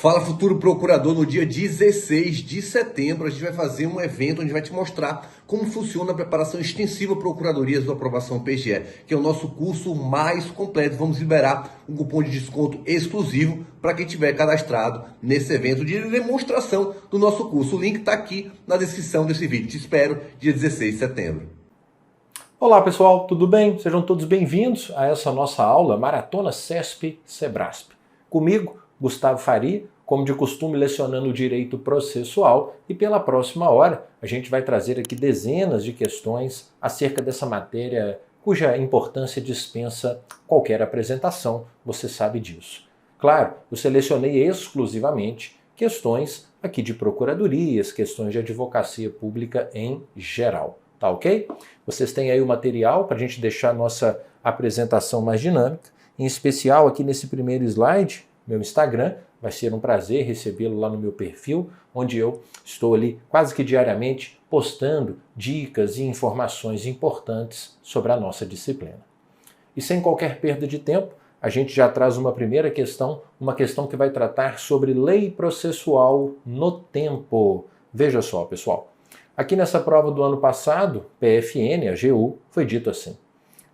Fala Futuro Procurador, no dia 16 de setembro a gente vai fazer um evento onde vai te mostrar como funciona a preparação extensiva Procuradorias do Aprovação PGE, que é o nosso curso mais completo. Vamos liberar um cupom de desconto exclusivo para quem tiver cadastrado nesse evento de demonstração do nosso curso. O link está aqui na descrição desse vídeo. Te espero dia 16 de setembro. Olá pessoal, tudo bem? Sejam todos bem-vindos a essa nossa aula Maratona CESP-Sebrasp. Comigo, Gustavo Faria, como de costume lecionando o direito processual, e pela próxima hora a gente vai trazer aqui dezenas de questões acerca dessa matéria cuja importância dispensa qualquer apresentação, você sabe disso. Claro, eu selecionei exclusivamente questões aqui de procuradorias, questões de advocacia pública em geral, tá ok? Vocês têm aí o material para a gente deixar a nossa apresentação mais dinâmica, em especial aqui nesse primeiro slide, meu Instagram. Vai ser um prazer recebê-lo lá no meu perfil, onde eu estou ali quase que diariamente postando dicas e informações importantes sobre a nossa disciplina. E sem qualquer perda de tempo, a gente já traz uma primeira questão, uma questão que vai tratar sobre lei processual no tempo. Veja só, pessoal. Aqui nessa prova do ano passado, PFN, a AGU, foi dito assim: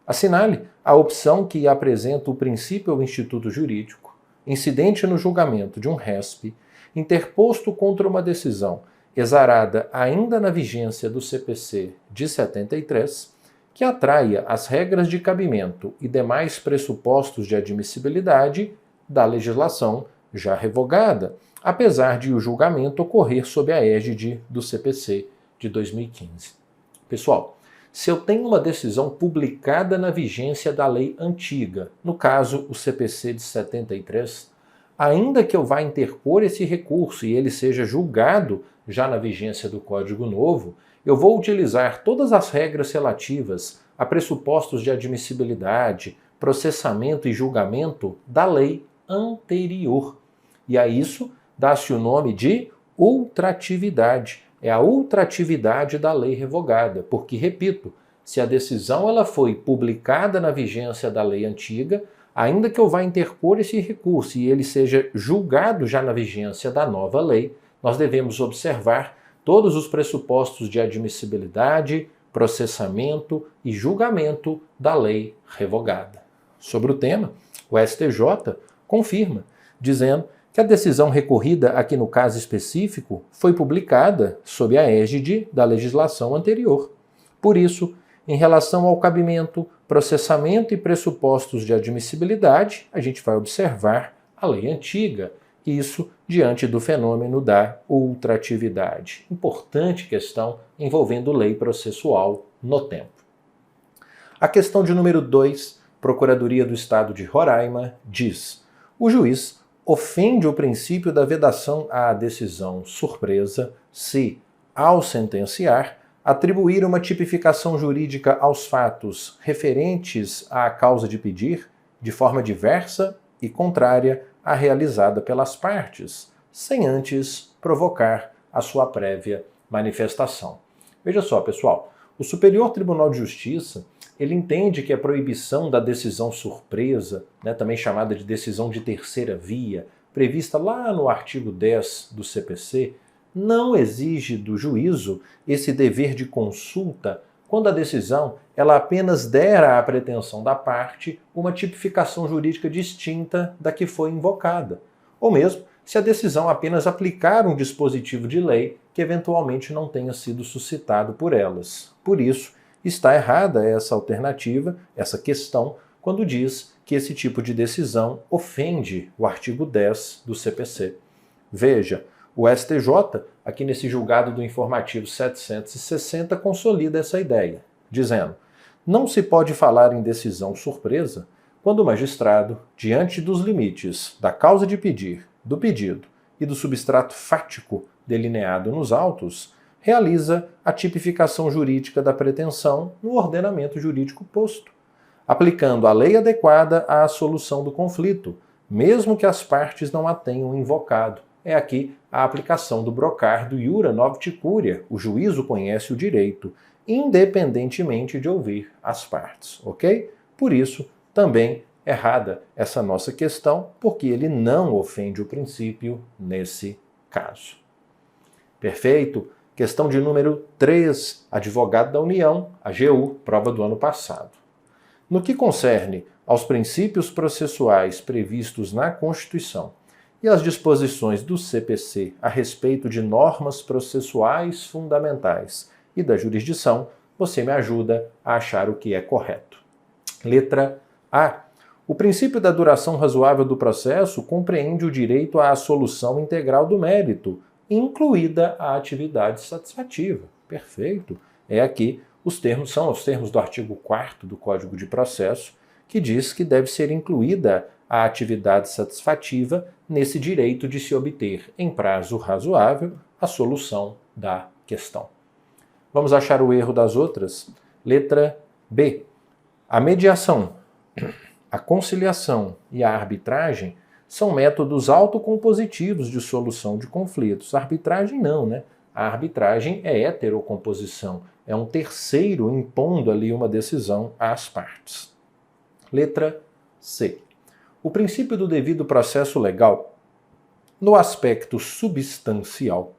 assinale a opção que apresenta o princípio ou instituto jurídico incidente no julgamento de um RESP interposto contra uma decisão exarada ainda na vigência do CPC de 73, que atraia as regras de cabimento e demais pressupostos de admissibilidade da legislação já revogada, apesar de o julgamento ocorrer sob a égide do CPC de 2015. Pessoal, se eu tenho uma decisão publicada na vigência da lei antiga, no caso o CPC de 73, ainda que eu vá interpor esse recurso e ele seja julgado já na vigência do Código Novo, eu vou utilizar todas as regras relativas a pressupostos de admissibilidade, processamento e julgamento da lei anterior. E a isso dá-se o nome de ultratividade. É a ultratividade da lei revogada, porque, repito, se a decisão ela foi publicada na vigência da lei antiga, ainda que eu vá interpor esse recurso e ele seja julgado já na vigência da nova lei, nós devemos observar todos os pressupostos de admissibilidade, processamento e julgamento da lei revogada. Sobre o tema, o STJ confirma, dizendo que a decisão recorrida aqui no caso específico foi publicada sob a égide da legislação anterior. Por isso, em relação ao cabimento, processamento e pressupostos de admissibilidade, a gente vai observar a lei antiga, isso diante do fenômeno da ultratividade. Importante questão envolvendo lei processual no tempo. A questão de número 2, Procuradoria do Estado de Roraima, diz: o juiz ofende o princípio da vedação à decisão surpresa se, ao sentenciar, atribuir uma tipificação jurídica aos fatos referentes à causa de pedir de forma diversa e contrária à realizada pelas partes, sem antes provocar a sua prévia manifestação. Veja só, pessoal, o Superior Tribunal de Justiça ele entende que a proibição da decisão surpresa, também chamada de decisão de terceira via, prevista lá no artigo 10 do CPC, não exige do juízo esse dever de consulta quando a decisão ela apenas dera à pretensão da parte uma tipificação jurídica distinta da que foi invocada, ou mesmo se a decisão apenas aplicar um dispositivo de lei que eventualmente não tenha sido suscitado por elas. Por isso, está errada essa alternativa, essa questão, quando diz que esse tipo de decisão ofende o artigo 10 do CPC. Veja, o STJ, aqui nesse julgado do informativo 760, consolida essa ideia, dizendo: não se pode falar em decisão surpresa quando o magistrado, diante dos limites da causa de pedir, do pedido e do substrato fático delineado nos autos, realiza a tipificação jurídica da pretensão no ordenamento jurídico posto, aplicando a lei adequada à solução do conflito, mesmo que as partes não a tenham invocado. É aqui a aplicação do brocar do iura novit curia, o juízo conhece o direito, independentemente de ouvir as partes, ok? Por isso, também errada essa nossa questão, porque ele não ofende o princípio nesse caso. Perfeito? Questão de número 3, advogado da União, AGU, prova do ano passado. No que concerne aos princípios processuais previstos na Constituição e às disposições do CPC a respeito de normas processuais fundamentais e da jurisdição, você me ajuda a achar o que é correto. Letra A. O princípio da duração razoável do processo compreende o direito à solução integral do mérito, incluída a atividade satisfativa. Perfeito. Aqui são os termos do artigo 4º do Código de Processo, que diz que deve ser incluída a atividade satisfativa nesse direito de se obter, em prazo razoável, a solução da questão. Vamos achar o erro das outras? Letra B. A mediação, a conciliação e a arbitragem são métodos autocompositivos de solução de conflitos. A arbitragem não, né? A arbitragem é heterocomposição, é um terceiro impondo ali uma decisão às partes. Letra C. O princípio do devido processo legal, no aspecto substancial,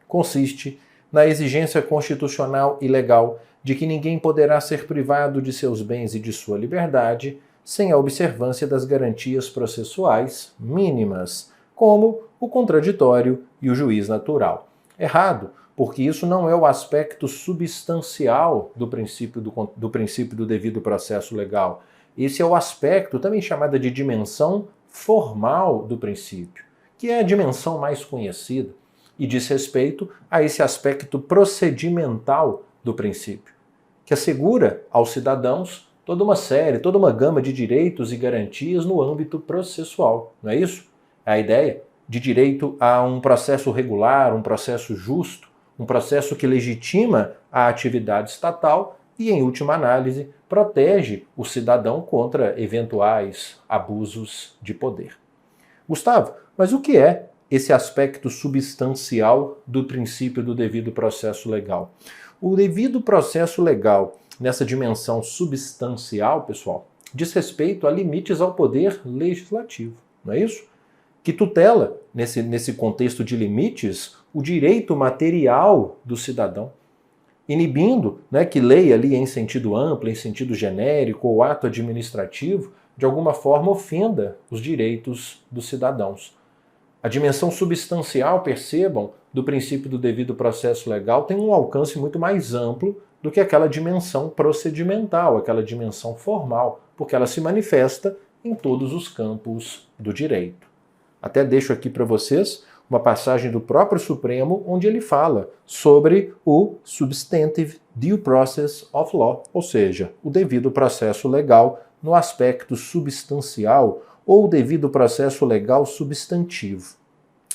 consiste na exigência constitucional e legal de que ninguém poderá ser privado de seus bens e de sua liberdade sem a observância das garantias processuais mínimas, como o contraditório e o juiz natural. Errado, porque isso não é o aspecto substancial do princípio do devido processo legal. Esse é o aspecto, também chamado de dimensão formal do princípio, que é a dimensão mais conhecida e diz respeito a esse aspecto procedimental do princípio, que assegura aos cidadãos toda uma gama de direitos e garantias no âmbito processual, não é isso? É a ideia de direito a um processo regular, um processo justo, um processo que legitima a atividade estatal e, em última análise, protege o cidadão contra eventuais abusos de poder. Gustavo, mas o que é esse aspecto substancial do princípio do devido processo legal? O devido processo legal, nessa dimensão substancial, pessoal, diz respeito a limites ao poder legislativo, não é isso? Que tutela, nesse contexto de limites, o direito material do cidadão, inibindo, que lei ali em sentido amplo, em sentido genérico, ou ato administrativo, de alguma forma ofenda os direitos dos cidadãos. A dimensão substancial, percebam, do princípio do devido processo legal tem um alcance muito mais amplo do que aquela dimensão procedimental, aquela dimensão formal, porque ela se manifesta em todos os campos do direito. Até deixo aqui para vocês uma passagem do próprio Supremo, onde ele fala sobre o substantive due process of law, ou seja, o devido processo legal no aspecto substancial ou o devido processo legal substantivo,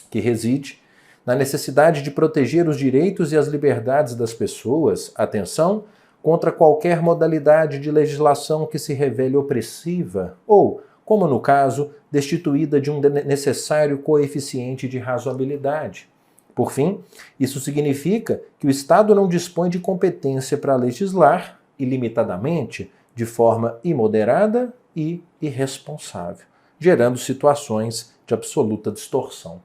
que reside na necessidade de proteger os direitos e as liberdades das pessoas, atenção, contra qualquer modalidade de legislação que se revele opressiva ou, como no caso, destituída de um necessário coeficiente de razoabilidade. Por fim, isso significa que o Estado não dispõe de competência para legislar ilimitadamente, de forma imoderada e irresponsável, gerando situações de absoluta distorção.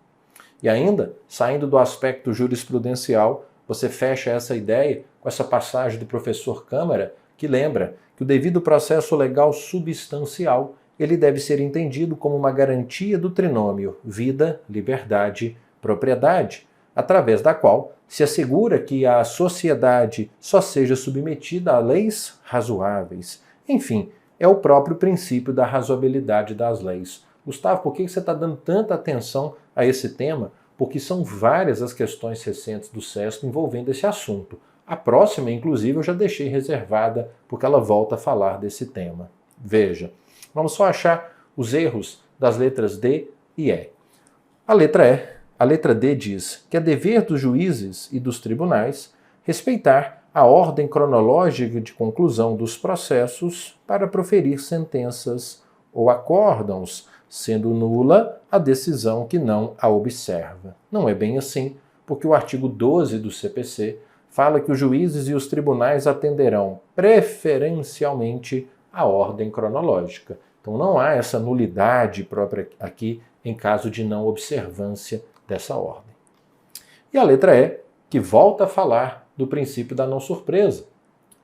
E ainda, saindo do aspecto jurisprudencial, você fecha essa ideia com essa passagem do professor Câmara, que lembra que o devido processo legal substancial ele deve ser entendido como uma garantia do trinômio vida, liberdade, propriedade, através da qual se assegura que a sociedade só seja submetida a leis razoáveis. Enfim, é o próprio princípio da razoabilidade das leis. Gustavo, por que você está dando tanta atenção a esse tema? Porque são várias as questões recentes do SESP envolvendo esse assunto. A próxima, inclusive, eu já deixei reservada porque ela volta a falar desse tema. Veja, vamos só achar os erros das letras D e E. A letra D diz que é dever dos juízes e dos tribunais respeitar a ordem cronológica de conclusão dos processos para proferir sentenças ou acórdãos, sendo nula a decisão que não a observa. Não é bem assim, porque o artigo 12 do CPC fala que os juízes e os tribunais atenderão preferencialmente à ordem cronológica. Então não há essa nulidade própria aqui em caso de não observância dessa ordem. E a letra E, que volta a falar do princípio da não surpresa,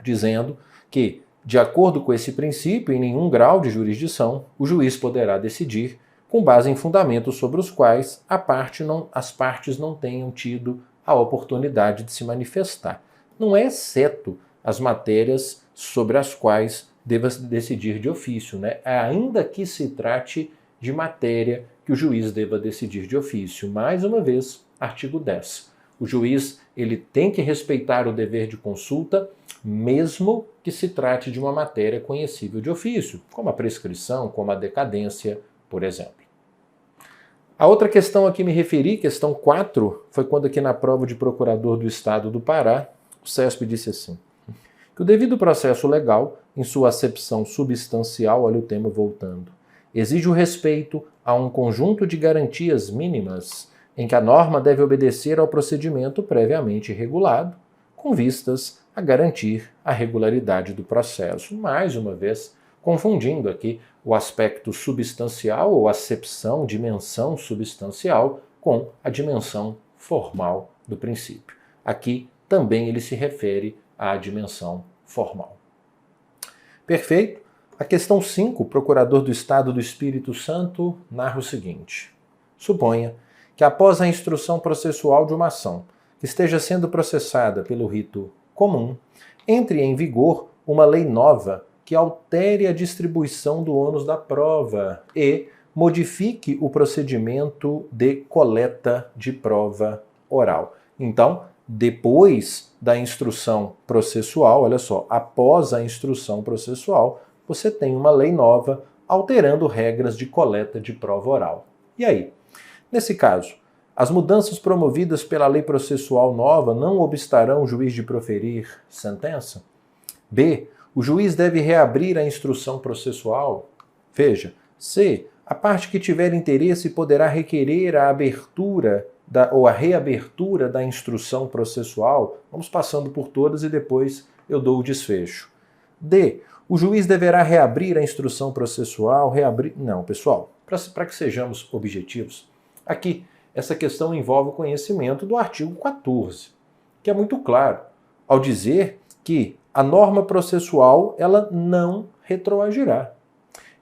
dizendo que, de acordo com esse princípio, em nenhum grau de jurisdição, o juiz poderá decidir com base em fundamentos sobre os quais as partes não tenham tido a oportunidade de se manifestar. Não é exceto as matérias sobre as quais deva decidir de ofício, né? Ainda que se trate de matéria que o juiz deva decidir de ofício. Mais uma vez, artigo 10. O juiz ele tem que respeitar o dever de consulta, mesmo que se trate de uma matéria conhecível de ofício, como a prescrição, como a decadência, por exemplo. A outra questão a que me referi, questão 4, foi quando aqui na prova de procurador do Estado do Pará, o CESP disse assim, que o devido processo legal, em sua acepção substancial, olha o tema voltando, exige o respeito a um conjunto de garantias mínimas em que a norma deve obedecer ao procedimento previamente regulado, com vistas a garantir a regularidade do processo. Mais uma vez, confundindo aqui o aspecto substancial ou acepção, dimensão substancial, com a dimensão formal do princípio. Aqui também ele se refere à dimensão formal. Perfeito? A questão 5, Procurador do Estado do Espírito Santo, narra o seguinte. Suponha que após a instrução processual de uma ação que esteja sendo processada pelo rito comum, entre em vigor uma lei nova que altere a distribuição do ônus da prova e modifique o procedimento de coleta de prova oral. Então, depois da instrução processual, olha só, após a instrução processual, você tem uma lei nova alterando regras de coleta de prova oral. E aí? Nesse caso, as mudanças promovidas pela lei processual nova não obstarão o juiz de proferir sentença? B. O juiz deve reabrir a instrução processual? Veja. C. A parte que tiver interesse poderá requerer a abertura ou a reabertura da instrução processual. Vamos passando por todas e depois eu dou o desfecho. D. O juiz deverá reabrir a instrução processual? Não, pessoal, para que sejamos objetivos, aqui essa questão envolve o conhecimento do artigo 14, que é muito claro, ao dizer que a norma processual ela não retroagirá.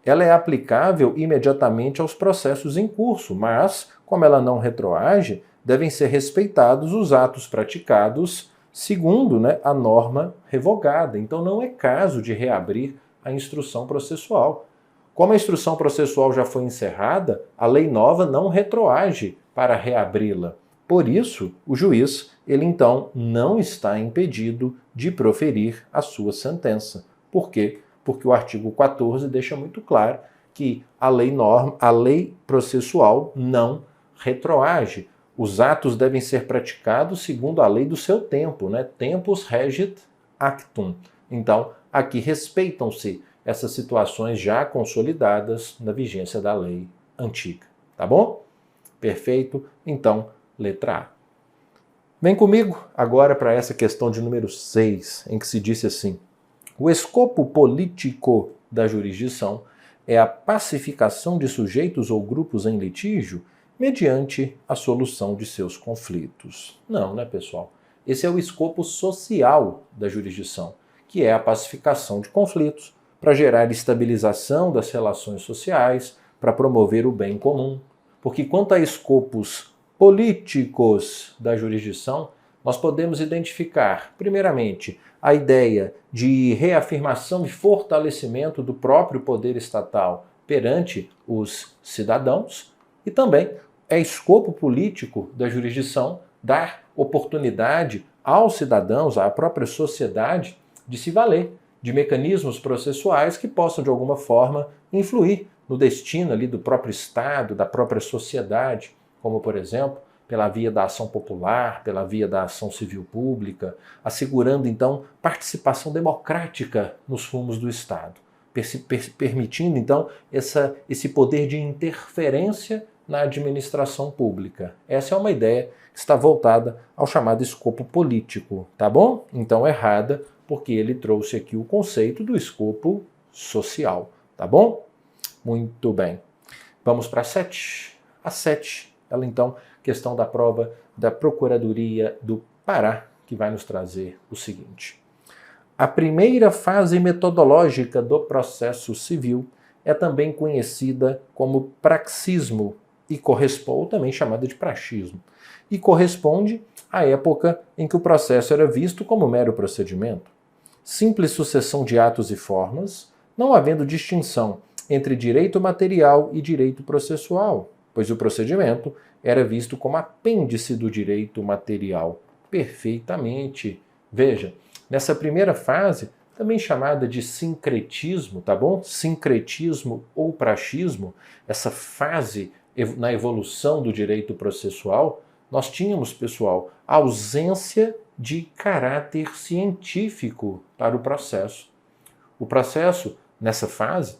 Ela é aplicável imediatamente aos processos em curso, mas, como ela não retroage, devem ser respeitados os atos praticados segundo a norma revogada. Então não é caso de reabrir a instrução processual. Como a instrução processual já foi encerrada, a lei nova não retroage para reabri-la. Por isso, o juiz, ele então não está impedido de proferir a sua sentença. Por quê? Porque o artigo 14 deixa muito claro que a lei processual não retroage. Os atos devem ser praticados segundo a lei do seu tempo, Tempus regit actum. Então, aqui respeitam-se essas situações já consolidadas na vigência da lei antiga. Tá bom? Perfeito? Então, letra A. Vem comigo agora para essa questão de número 6, em que se disse assim: o escopo político da jurisdição é a pacificação de sujeitos ou grupos em litígio mediante a solução de seus conflitos. Não, pessoal? Esse é o escopo social da jurisdição, que é a pacificação de conflitos para gerar estabilização das relações sociais, para promover o bem comum. Porque quanto a escopos políticos da jurisdição, nós podemos identificar, primeiramente, a ideia de reafirmação e fortalecimento do próprio poder estatal perante os cidadãos e também é escopo político da jurisdição dar oportunidade aos cidadãos, à própria sociedade, de se valer de mecanismos processuais que possam, de alguma forma, influir no destino ali do próprio Estado, da própria sociedade, como, por exemplo, pela via da ação popular, pela via da ação civil pública, assegurando, então, participação democrática nos rumos do Estado, permitindo, então, esse poder de interferência na administração pública. Essa é uma ideia que está voltada ao chamado escopo político, tá bom? Então, errada, porque ele trouxe aqui o conceito do escopo social, tá bom? Muito bem. Vamos para a 7. A 7, ela então, questão da prova da Procuradoria do Pará, que vai nos trazer o seguinte. A primeira fase metodológica do processo civil é também conhecida como praxismo e corresponde, ou também chamada de praxismo, e corresponde à época em que o processo era visto como mero procedimento. Simples sucessão de atos e formas, não havendo distinção entre direito material e direito processual, pois o procedimento era visto como apêndice do direito material. Perfeitamente. Veja, nessa primeira fase, também chamada de sincretismo, tá bom? Sincretismo ou praxismo, essa fase na evolução do direito processual, nós tínhamos, pessoal, ausência de caráter científico para o processo. O processo, nessa fase,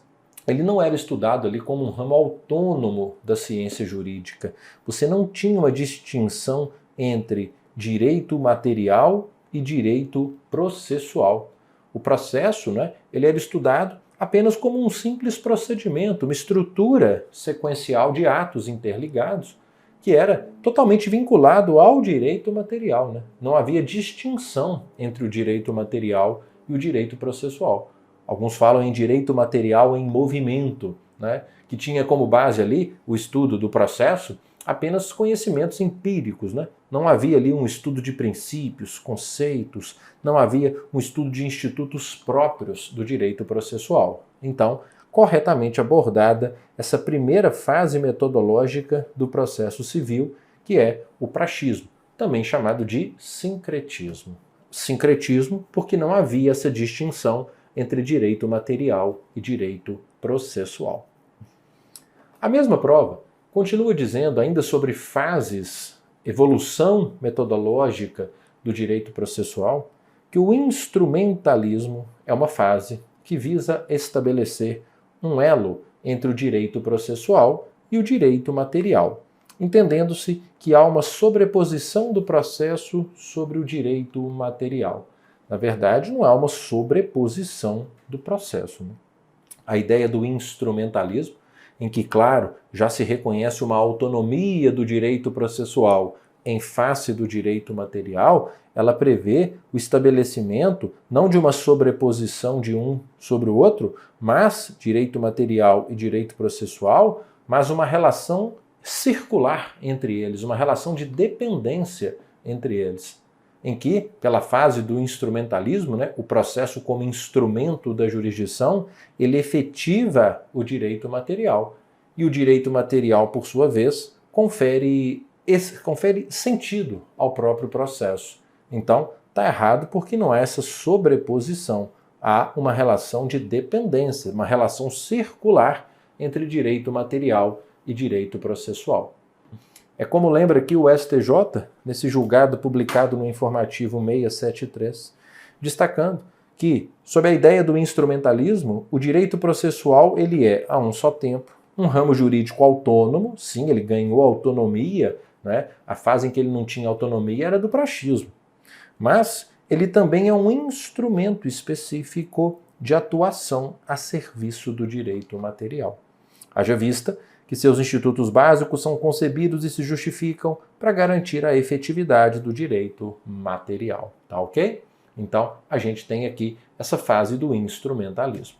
ele não era estudado ali como um ramo autônomo da ciência jurídica. Você não tinha uma distinção entre direito material e direito processual. O processo, né, ele era estudado apenas como um simples procedimento, uma estrutura sequencial de atos interligados, que era totalmente vinculado ao direito material, né? Não havia distinção entre o direito material e o direito processual. Alguns falam em direito material em movimento, né? Que tinha como base ali o estudo do processo apenas conhecimentos empíricos, né? Não havia ali um estudo de princípios, conceitos, não havia um estudo de institutos próprios do direito processual. Então, corretamente abordada essa primeira fase metodológica do processo civil, que é o praxismo, também chamado de sincretismo. Sincretismo porque não havia essa distinção entre direito material e direito processual. A mesma prova continua dizendo ainda sobre fases, evolução metodológica do direito processual, que o instrumentalismo é uma fase que visa estabelecer um elo entre o direito processual e o direito material, entendendo-se que há uma sobreposição do processo sobre o direito material. Na verdade, não há uma sobreposição do processo, né? A ideia do instrumentalismo, em que, claro, já se reconhece uma autonomia do direito processual em face do direito material, ela prevê o estabelecimento não de uma sobreposição de um sobre o outro, mas direito material e direito processual, mas uma relação circular entre eles, uma relação de dependência entre eles, em que, pela fase do instrumentalismo, né, o processo como instrumento da jurisdição, ele efetiva o direito material. E o direito material, por sua vez, confere sentido ao próprio processo. Então, está errado porque não há essa sobreposição. Há uma relação de dependência, uma relação circular entre direito material e direito processual. É como lembra aqui o STJ, nesse julgado publicado no informativo 673, destacando que, sob a ideia do instrumentalismo, o direito processual ele é, a um só tempo, um ramo jurídico autônomo, sim, ele ganhou autonomia, né? A fase em que ele não tinha autonomia era do praxismo, mas ele também é um instrumento específico de atuação a serviço do direito material. Haja vista que seus institutos básicos são concebidos e se justificam para garantir a efetividade do direito material, tá ok? Então, a gente tem aqui essa fase do instrumentalismo.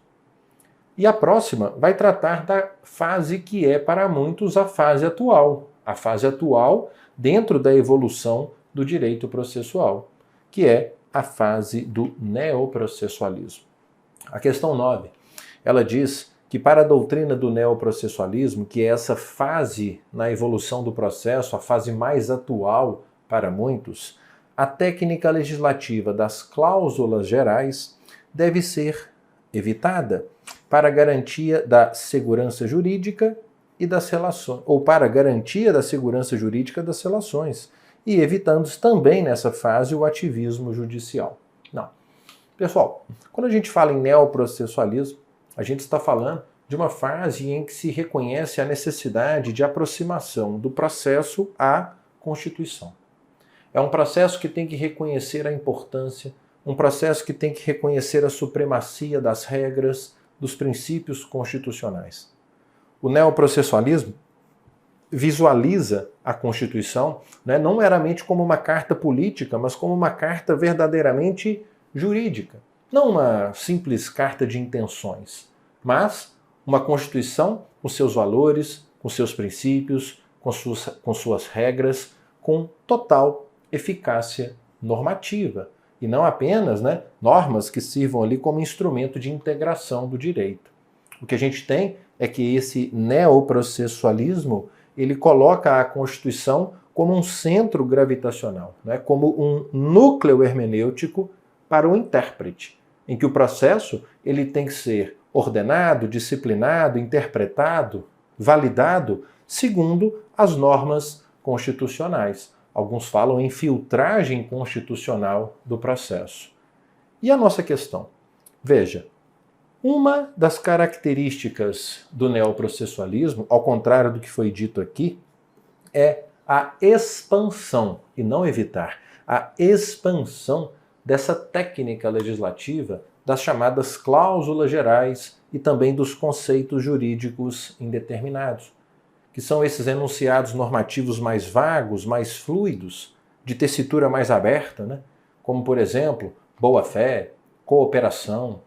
E a próxima vai tratar da fase que é para muitos a fase atual. A fase atual dentro da evolução do direito processual, que é a fase do neoprocessualismo. A questão 9, ela diz que para a doutrina do neoprocessualismo, que é essa fase na evolução do processo, a fase mais atual para muitos, a técnica legislativa das cláusulas gerais deve ser evitada para a garantia da segurança jurídica e das relações, ou para a garantia da segurança jurídica das relações, e evitando-se também nessa fase o ativismo judicial. Não. Pessoal, quando a gente fala em neoprocessualismo, a gente está falando de uma fase em que se reconhece a necessidade de aproximação do processo à Constituição. É um processo que tem que reconhecer a importância, um processo que tem que reconhecer a supremacia das regras, dos princípios constitucionais. O neoprocessualismo visualiza a Constituição, né, não meramente como uma carta política, mas como uma carta verdadeiramente jurídica. Não uma simples carta de intenções, mas uma Constituição com seus valores, com seus princípios, com suas regras, com total eficácia normativa. E não apenas, né, normas que sirvam ali como instrumento de integração do direito. O que a gente tem é que esse neoprocessualismo ele coloca a Constituição como um centro gravitacional, né, como um núcleo hermenêutico para o intérprete, em que o processo ele tem que ser ordenado, disciplinado, interpretado, validado segundo as normas constitucionais. Alguns falam em filtragem constitucional do processo. E a nossa questão? Veja, uma das características do neoprocessualismo, ao contrário do que foi dito aqui, é a expansão, e não evitar, a expansão dessa técnica legislativa das chamadas cláusulas gerais e também dos conceitos jurídicos indeterminados, que são esses enunciados normativos mais vagos, mais fluidos, de tessitura mais aberta, né? Como, por exemplo, boa-fé, cooperação,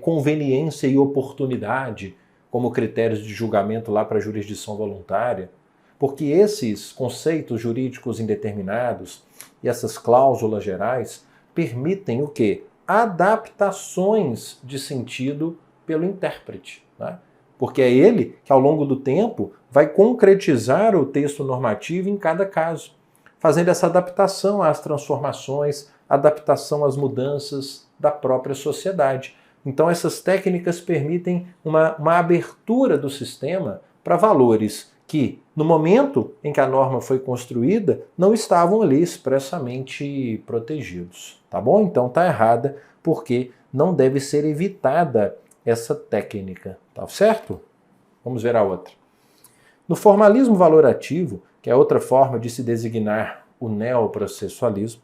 conveniência e oportunidade, como critérios de julgamento lá para a jurisdição voluntária, porque esses conceitos jurídicos indeterminados e essas cláusulas gerais permitem o quê? Adaptações de sentido pelo intérprete, né? Porque é ele que, ao longo do tempo, vai concretizar o texto normativo em cada caso, fazendo essa adaptação às transformações, adaptação às mudanças da própria sociedade. Então, essas técnicas permitem uma abertura do sistema para valores que, no momento em que a norma foi construída, não estavam ali expressamente protegidos. Tá bom? Então, está errada, porque não deve ser evitada essa técnica, tá certo? Vamos ver a outra. No formalismo valorativo, que é outra forma de se designar o neoprocessualismo,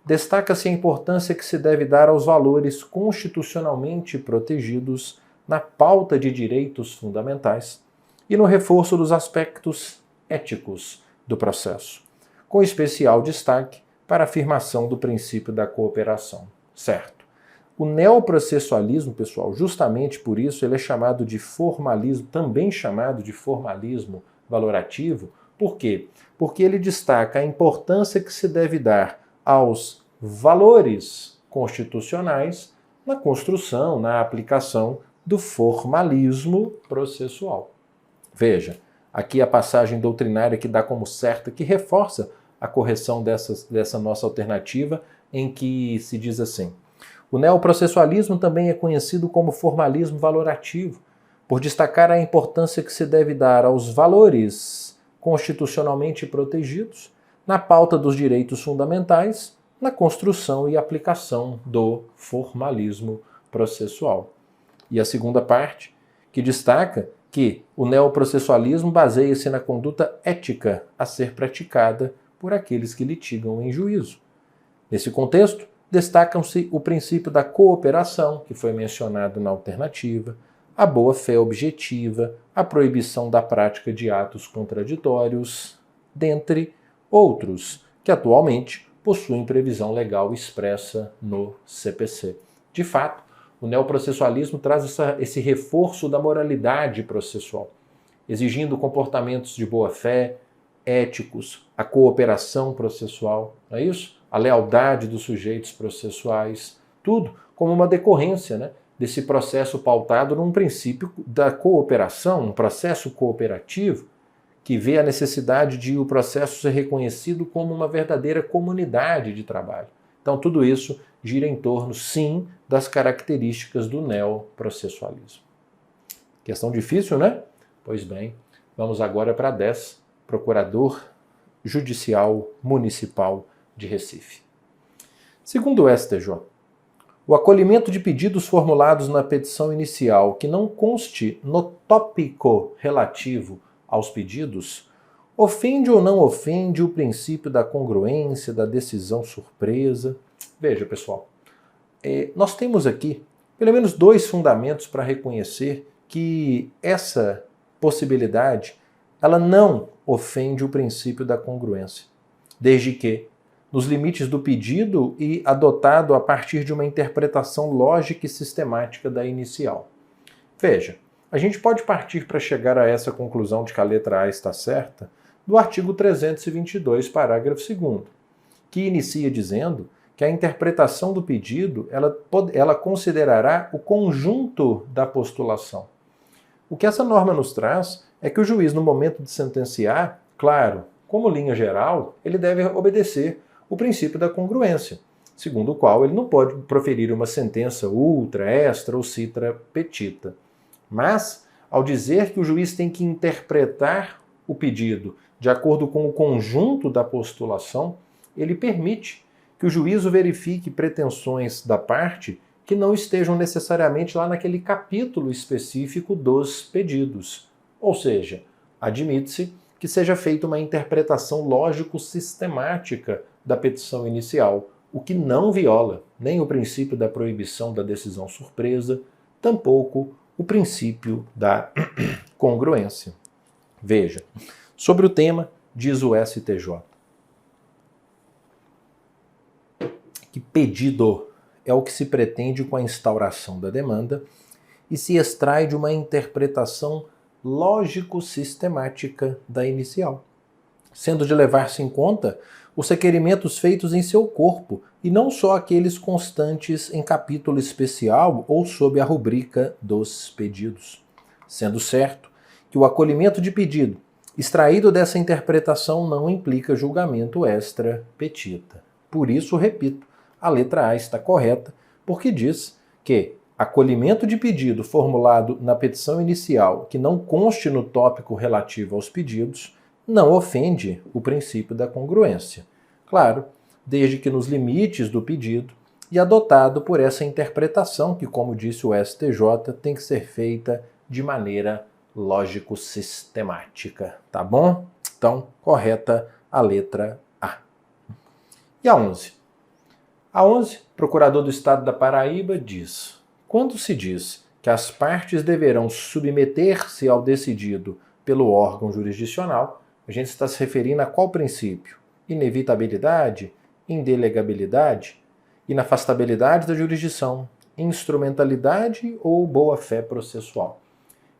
destaca-se a importância que se deve dar aos valores constitucionalmente protegidos na pauta de direitos fundamentais e no reforço dos aspectos éticos do processo, com especial destaque para a afirmação do princípio da cooperação, certo? O neoprocessualismo, pessoal, justamente por isso ele é chamado de formalismo, também chamado de formalismo valorativo. Por quê? Porque ele destaca a importância que se deve dar aos valores constitucionais na construção, na aplicação do formalismo processual. Veja, aqui a passagem doutrinária que dá como certa, que reforça a correção dessa nossa alternativa, em que se diz assim: o neoprocessualismo também é conhecido como formalismo valorativo, por destacar a importância que se deve dar aos valores constitucionalmente protegidos na pauta dos direitos fundamentais, na construção e aplicação do formalismo processual. E a segunda parte, que destaca que o neoprocessualismo baseia-se na conduta ética a ser praticada por aqueles que litigam em juízo. Nesse contexto, destacam-se o princípio da cooperação, que foi mencionado na alternativa, a boa-fé objetiva, a proibição da prática de atos contraditórios, dentre outros, que atualmente possuem previsão legal expressa no CPC. De fato, o neoprocessualismo traz esse reforço da moralidade processual, exigindo comportamentos de boa-fé, éticos, a cooperação processual, não é isso? A lealdade dos sujeitos processuais, tudo como uma decorrência, né, desse processo pautado num princípio da cooperação, um processo cooperativo que vê a necessidade de o processo ser reconhecido como uma verdadeira comunidade de trabalho. Então tudo isso gira em torno, sim, das características do neoprocessualismo. Questão difícil, né? Pois bem, vamos agora para 10, Procurador Judicial Municipal de Recife. Segundo o STJ, o acolhimento de pedidos formulados na petição inicial que não conste no tópico relativo aos pedidos ofende ou não ofende o princípio da congruência, da decisão surpresa. Veja, pessoal, nós temos aqui pelo menos 2 fundamentos para reconhecer que essa possibilidade ela não ofende o princípio da congruência, desde que, nos limites do pedido e adotado a partir de uma interpretação lógica e sistemática da inicial. Veja, a gente pode partir para chegar a essa conclusão de que a letra A está certa do artigo 322, parágrafo 2º, que inicia dizendo que a interpretação do pedido ela considerará o conjunto da postulação. O que essa norma nos traz é que o juiz, no momento de sentenciar, claro, como linha geral, ele deve obedecer o princípio da congruência, segundo o qual ele não pode proferir uma sentença ultra, extra ou citra petita. Mas, ao dizer que o juiz tem que interpretar o pedido de acordo com o conjunto da postulação, ele permite que o juízo verifique pretensões da parte que não estejam necessariamente lá naquele capítulo específico dos pedidos. Ou seja, admite-se que seja feita uma interpretação lógico-sistemática da petição inicial, o que não viola nem o princípio da proibição da decisão surpresa, tampouco o princípio da congruência. Veja, sobre o tema, diz o STJ, que pedido é o que se pretende com a instauração da demanda e se extrai de uma interpretação lógico-sistemática da inicial, sendo de levar-se em conta os requerimentos feitos em seu corpo e não só aqueles constantes em capítulo especial ou sob a rubrica dos pedidos. Sendo certo que o acolhimento de pedido extraído dessa interpretação não implica julgamento extra petita. Por isso, repito, a letra A está correta, porque diz que acolhimento de pedido formulado na petição inicial que não conste no tópico relativo aos pedidos não ofende o princípio da congruência. Claro, desde que nos limites do pedido e adotado por essa interpretação que, como disse o STJ, tem que ser feita de maneira lógico-sistemática. Tá bom? Então, correta a letra A. E a 11? A 11, Procurador do Estado da Paraíba, diz: quando se diz que as partes deverão submeter-se ao decidido pelo órgão jurisdicional, a gente está se referindo a qual princípio? Inevitabilidade, indelegabilidade, inafastabilidade da jurisdição, instrumentalidade ou boa-fé processual.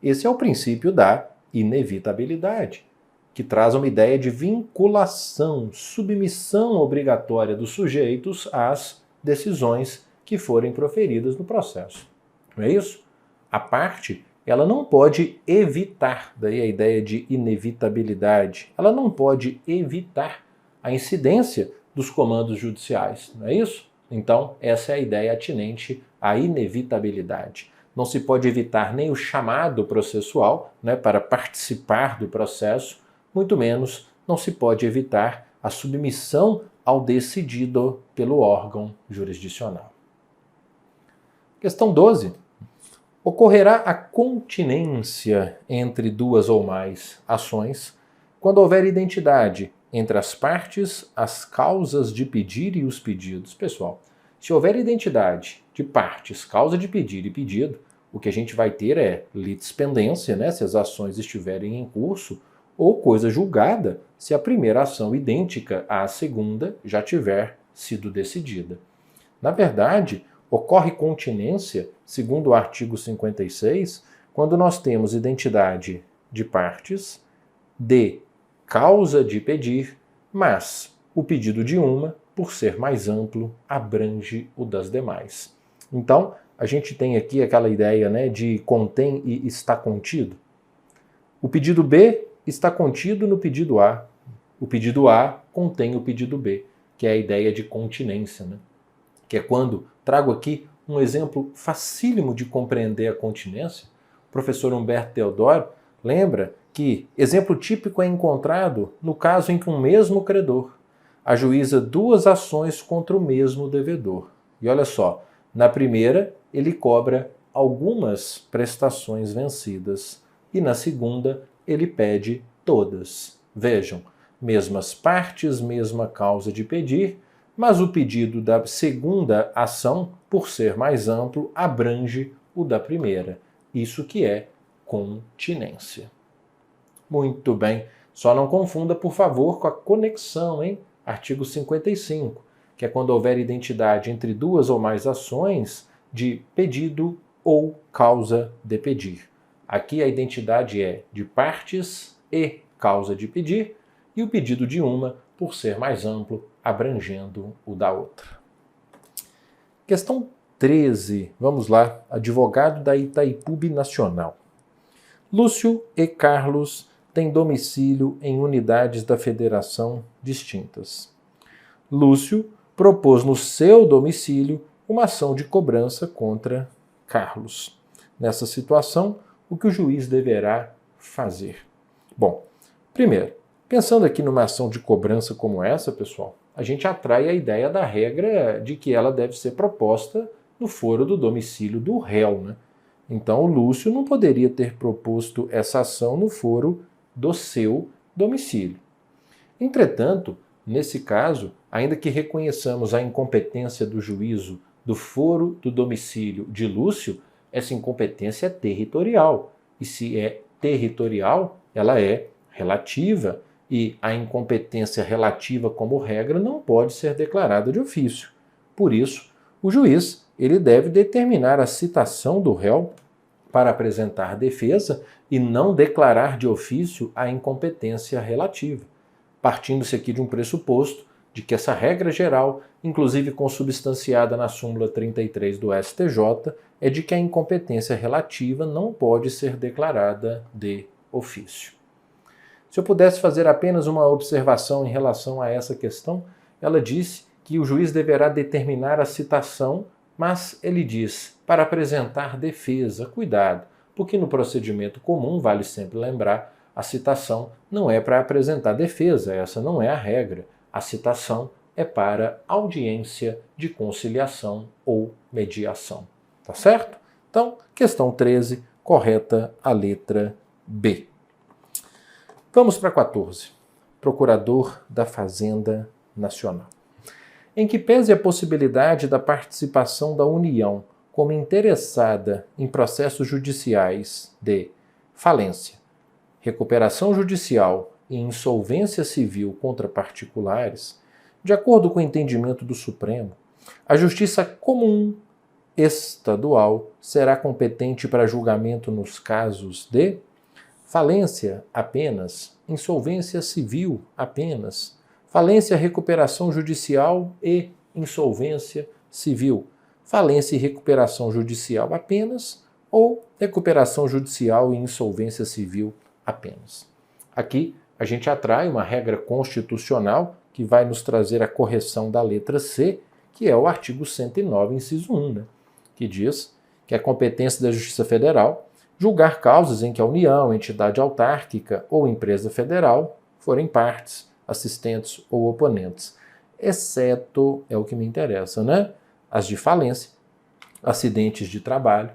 Esse é o princípio da inevitabilidade, que traz uma ideia de vinculação, submissão obrigatória dos sujeitos às decisões que forem proferidas no processo. Não é isso? A parte, ela não pode evitar, daí a ideia de inevitabilidade, ela não pode evitar a incidência dos comandos judiciais, não é isso? Então, essa é a ideia atinente à inevitabilidade. Não se pode evitar nem o chamado processual, né, para participar do processo, muito menos não se pode evitar a submissão ao decidido pelo órgão jurisdicional. Questão 12. Ocorrerá a continência entre duas ou mais ações quando houver identidade entre as partes, as causas de pedir e os pedidos. Pessoal, se houver identidade de partes, causa de pedir e pedido, o que a gente vai ter é litispendência, né, se as ações estiverem em curso, ou coisa julgada se a primeira ação idêntica à segunda já tiver sido decidida. Na verdade, ocorre continência, segundo o artigo 56, quando nós temos identidade de partes, de causa de pedir, mas o pedido de uma, por ser mais amplo, abrange o das demais. Então, a gente tem aqui aquela ideia, né, de contém e está contido. O pedido B está contido no pedido A. O pedido A contém o pedido B, que é a ideia de continência, né? Que é quando, trago aqui um exemplo facílimo de compreender a continência, o professor Humberto Teodoro lembra que exemplo típico é encontrado no caso em que um mesmo credor ajuíza duas ações contra o mesmo devedor. E olha só, na primeira ele cobra algumas prestações vencidas e na segunda ele pede todas. Vejam, mesmas partes, mesma causa de pedir, mas o pedido da segunda ação, por ser mais amplo, abrange o da primeira. Isso que é continência. Muito bem. Só não confunda, por favor, com a conexão, hein? Artigo 55, que é quando houver identidade entre duas ou mais ações de pedido ou causa de pedir. Aqui a identidade é de partes e causa de pedir, e o pedido de uma, por ser mais amplo, abrangendo o da outra. Questão 13. Vamos lá. Advogado da Itaipu Binacional. Lúcio e Carlos têm domicílio em unidades da federação distintas. Lúcio propôs no seu domicílio uma ação de cobrança contra Carlos. Nessa situação, o que o juiz deverá fazer? Bom, primeiro, pensando aqui numa ação de cobrança como essa, pessoal, a gente atrai a ideia da regra de que ela deve ser proposta no foro do domicílio do réu, né? Então o Lúcio não poderia ter proposto essa ação no foro do seu domicílio. Entretanto, nesse caso, ainda que reconheçamos a incompetência do juízo do foro do domicílio de Lúcio, essa incompetência é territorial. E se é territorial, ela é relativa, e a incompetência relativa como regra não pode ser declarada de ofício. Por isso, o juiz ele deve determinar a citação do réu para apresentar defesa e não declarar de ofício a incompetência relativa, partindo-se aqui de um pressuposto de que essa regra geral, inclusive consubstanciada na súmula 33 do STJ, é de que a incompetência relativa não pode ser declarada de ofício. Se eu pudesse fazer apenas uma observação em relação a essa questão, ela disse que o juiz deverá determinar a citação, mas ele diz para apresentar defesa. Cuidado, porque no procedimento comum, vale sempre lembrar, a citação não é para apresentar defesa, essa não é a regra. A citação é para audiência de conciliação ou mediação. Tá certo? Então, questão 13, correta a letra B. Vamos para 14. Procurador da Fazenda Nacional. Em que pese a possibilidade da participação da União como interessada em processos judiciais de falência, recuperação judicial e insolvência civil contra particulares, de acordo com o entendimento do Supremo, a Justiça Comum Estadual será competente para julgamento nos casos de falência apenas, insolvência civil apenas, falência, recuperação judicial e insolvência civil, falência e recuperação judicial apenas ou recuperação judicial e insolvência civil apenas. Aqui a gente atrai uma regra constitucional que vai nos trazer a correção da letra C, que é o artigo 109, inciso 1, né? Que diz que é competência da Justiça Federal julgar causas em que a União, entidade autárquica ou empresa federal forem partes, assistentes ou oponentes, exceto, é o que me interessa, né? As de falência, acidentes de trabalho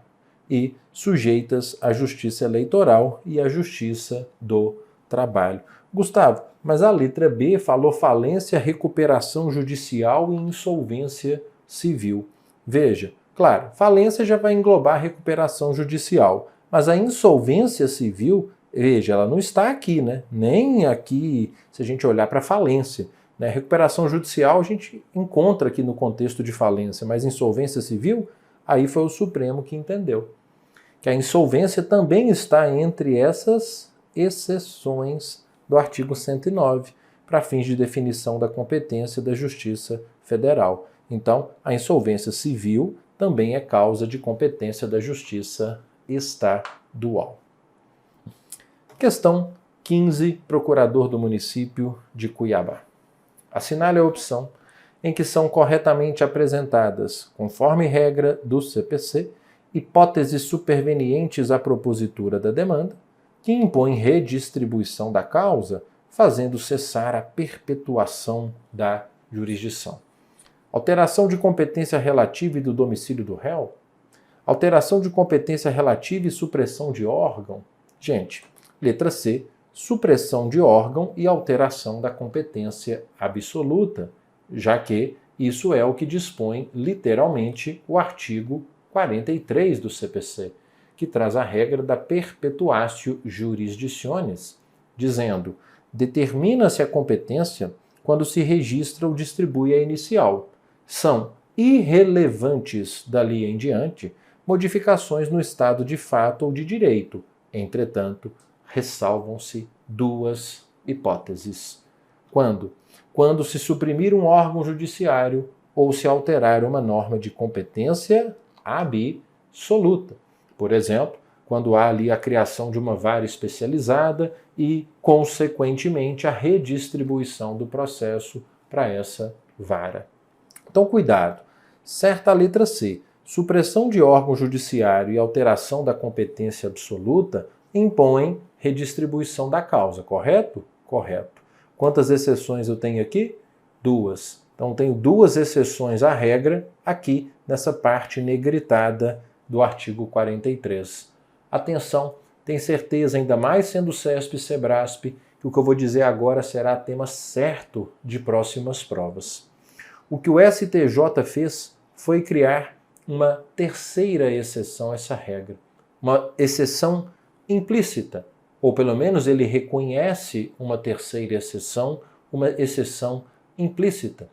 e sujeitas à justiça eleitoral e à justiça do trabalho. Gustavo, mas a letra B falou falência, recuperação judicial e insolvência civil. Veja, claro, falência já vai englobar a recuperação judicial, mas a insolvência civil, veja, ela não está aqui, né? Nem aqui, se a gente olhar para a falência. Né? Recuperação judicial a gente encontra aqui no contexto de falência, mas insolvência civil, aí foi o Supremo que entendeu. Que a insolvência também está entre essas exceções do artigo 109, para fins de definição da competência da Justiça Federal. Então, a insolvência civil também é causa de competência da Justiça Estadual. Questão 15, Procurador do Município de Cuiabá. Assinale a opção em que são corretamente apresentadas, conforme regra do CPC, hipóteses supervenientes à propositura da demanda, que impõe redistribuição da causa, fazendo cessar a perpetuação da jurisdição. Alteração de competência relativa e do domicílio do réu? Alteração de competência relativa e supressão de órgão? Gente, letra C, supressão de órgão e alteração da competência absoluta, já que isso é o que dispõe literalmente o artigo 43 do CPC, que traz a regra da perpetuatio jurisdictionis, dizendo: determina-se a competência quando se registra ou distribui a inicial. São irrelevantes dali em diante modificações no estado de fato ou de direito. Entretanto, ressalvam-se duas hipóteses. Quando? Quando se suprimir um órgão judiciário ou se alterar uma norma de competência absoluta. Por exemplo, quando há ali a criação de uma vara especializada e, consequentemente, a redistribuição do processo para essa vara. Então, cuidado. Certa letra C. Supressão de órgão judiciário e alteração da competência absoluta impõem redistribuição da causa, correto? Correto. Quantas exceções eu tenho aqui? Duas. Então, tenho duas exceções à regra aqui nessa parte negritada do artigo 43. Atenção, tem certeza, ainda mais sendo CESP e SEBRASP, que o que eu vou dizer agora será tema certo de próximas provas. O que o STJ fez foi criar uma terceira exceção a essa regra, uma exceção implícita, ou pelo menos ele reconhece uma terceira exceção, uma exceção implícita,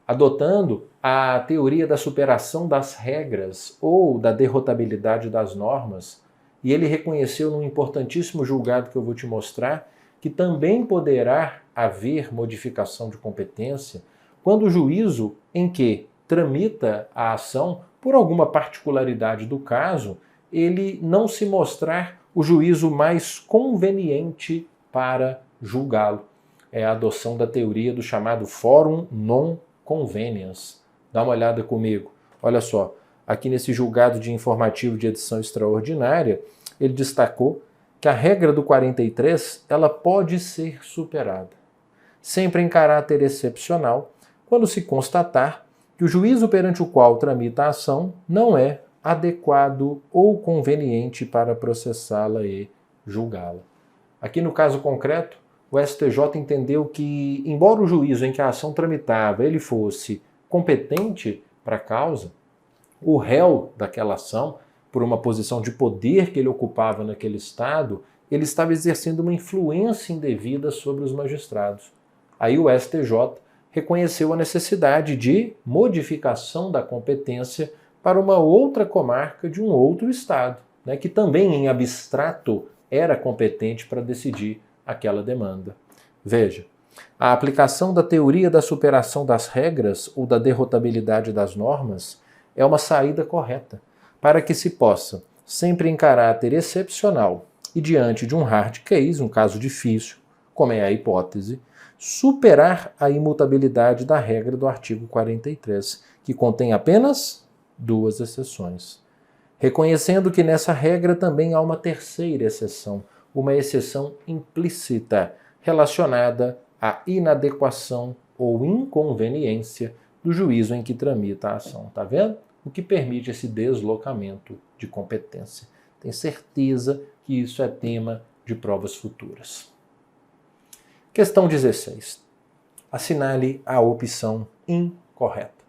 adotando a teoria da superação das regras ou da derrotabilidade das normas, e ele reconheceu num importantíssimo julgado que eu vou te mostrar que também poderá haver modificação de competência quando o juízo em que tramita a ação, por alguma particularidade do caso, ele não se mostrar o juízo mais conveniente para julgá-lo. É a adoção da teoria do chamado Forum Non Conveniens. Dá uma olhada comigo. Olha só, aqui nesse julgado de informativo de edição extraordinária, ele destacou que a regra do 43 ela pode ser superada, sempre em caráter excepcional, quando se constatar que o juízo perante o qual tramita a ação não é adequado ou conveniente para processá-la e julgá-la. Aqui no caso concreto, o STJ entendeu que, embora o juízo em que a ação tramitava ele fosse competente para a causa, o réu daquela ação, por uma posição de poder que ele ocupava naquele estado, ele estava exercendo uma influência indevida sobre os magistrados. Aí o STJ reconheceu a necessidade de modificação da competência para uma outra comarca de um outro estado, né, que também em abstrato era competente para decidir aquela demanda. Veja, a aplicação da teoria da superação das regras ou da derrotabilidade das normas é uma saída correta para que se possa, sempre em caráter excepcional e diante de um hard case, um caso difícil, como é a hipótese, superar a imutabilidade da regra do artigo 43, que contém apenas duas exceções. Reconhecendo que nessa regra também há uma terceira exceção, uma exceção implícita relacionada à inadequação ou inconveniência do juízo em que tramita a ação. Tá vendo? O que permite esse deslocamento de competência. Tenho certeza que isso é tema de provas futuras. Questão 16. Assinale a opção incorreta.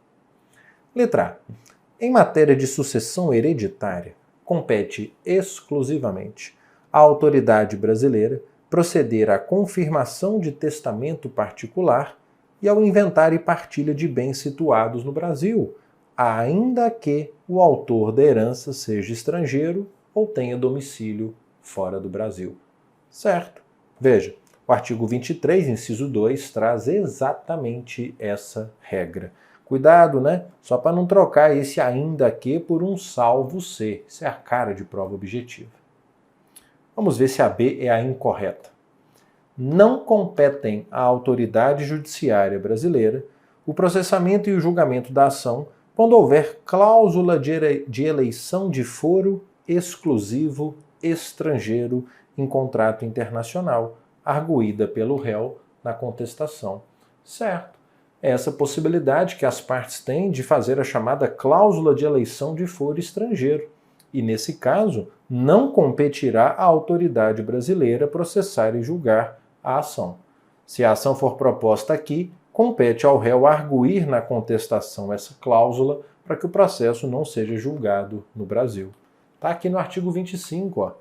Letra A. Em matéria de sucessão hereditária, compete exclusivamente à autoridade brasileira proceder à confirmação de testamento particular e ao inventário e partilha de bens situados no Brasil, ainda que o autor da herança seja estrangeiro ou tenha domicílio fora do Brasil. Certo? Veja, o artigo 23, inciso 2, traz exatamente essa regra. Cuidado, né? Só para não trocar esse ainda que por um salvo se. Isso é a cara de prova objetiva. Vamos ver se a B é a incorreta. Não competem à autoridade judiciária brasileira o processamento e o julgamento da ação quando houver cláusula de eleição de foro exclusivo estrangeiro em contrato internacional, arguída pelo réu na contestação. Certo. É essa possibilidade que as partes têm de fazer a chamada cláusula de eleição de foro estrangeiro. E, nesse caso, não competirá à autoridade brasileira processar e julgar a ação. Se a ação for proposta aqui, compete ao réu arguir na contestação essa cláusula para que o processo não seja julgado no Brasil. Está aqui no artigo 25, ó,